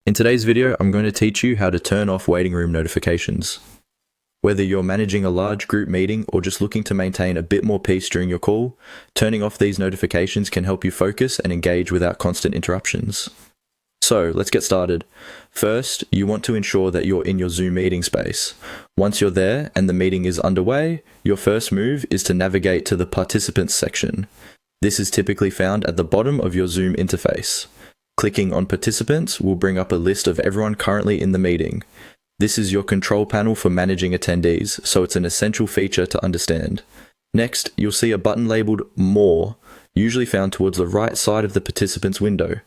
In today's video, I'm going to teach you how to turn off waiting room notifications. Whether you're managing a large group meeting or just looking to maintain a bit more peace during your call, turning off these notifications can help you focus and engage without constant interruptions. So, let's get started. First, you want to ensure that you're in your Zoom meeting space. Once you're there and the meeting is underway, your first move is to navigate to the Participants section. This is typically found at the bottom of your Zoom interface. Clicking on Participants will bring up a list of everyone currently in the meeting. This is your control panel for managing attendees, so it's an essential feature to understand. Next, you'll see a button labeled More, usually found towards the right side of the Participants window.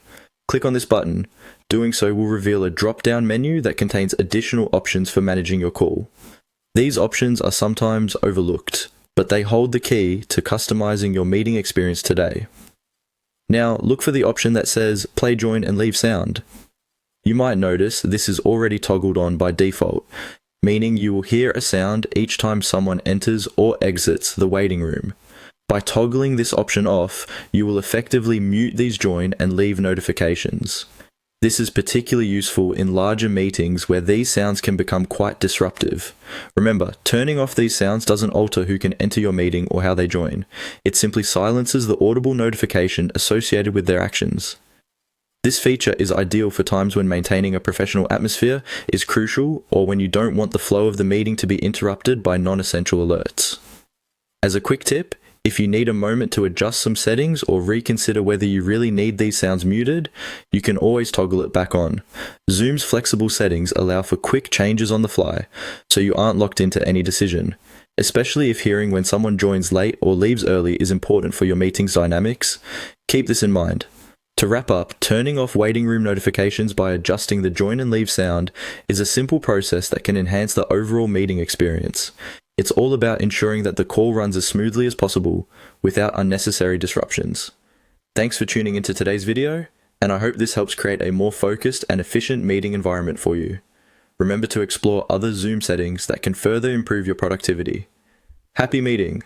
Click on this button. Doing so will reveal a drop-down menu that contains additional options for managing your call. These options are sometimes overlooked, but they hold the key to customizing your meeting experience today. Now, look for the option that says Play, Join, and Leave Sound. You might notice this is already toggled on by default, meaning you will hear a sound each time someone enters or exits the waiting room. By toggling this option off, you will effectively mute these join and leave notifications. This is particularly useful in larger meetings where these sounds can become quite disruptive. Remember, turning off these sounds doesn't alter who can enter your meeting or how they join. It simply silences the audible notification associated with their actions. This feature is ideal for times when maintaining a professional atmosphere is crucial or when you don't want the flow of the meeting to be interrupted by non-essential alerts. As a quick tip, if you need a moment to adjust some settings or reconsider whether you really need these sounds muted, you can always toggle it back on. Zoom's flexible settings allow for quick changes on the fly, so you aren't locked into any decision. Especially if hearing when someone joins late or leaves early is important for your meeting's dynamics, keep this in mind. To wrap up, turning off waiting room notifications by adjusting the join and leave sound is a simple process that can enhance the overall meeting experience. It's all about ensuring that the call runs as smoothly as possible without unnecessary disruptions. Thanks for tuning into today's video, and I hope this helps create a more focused and efficient meeting environment for you. Remember to explore other Zoom settings that can further improve your productivity. Happy meeting!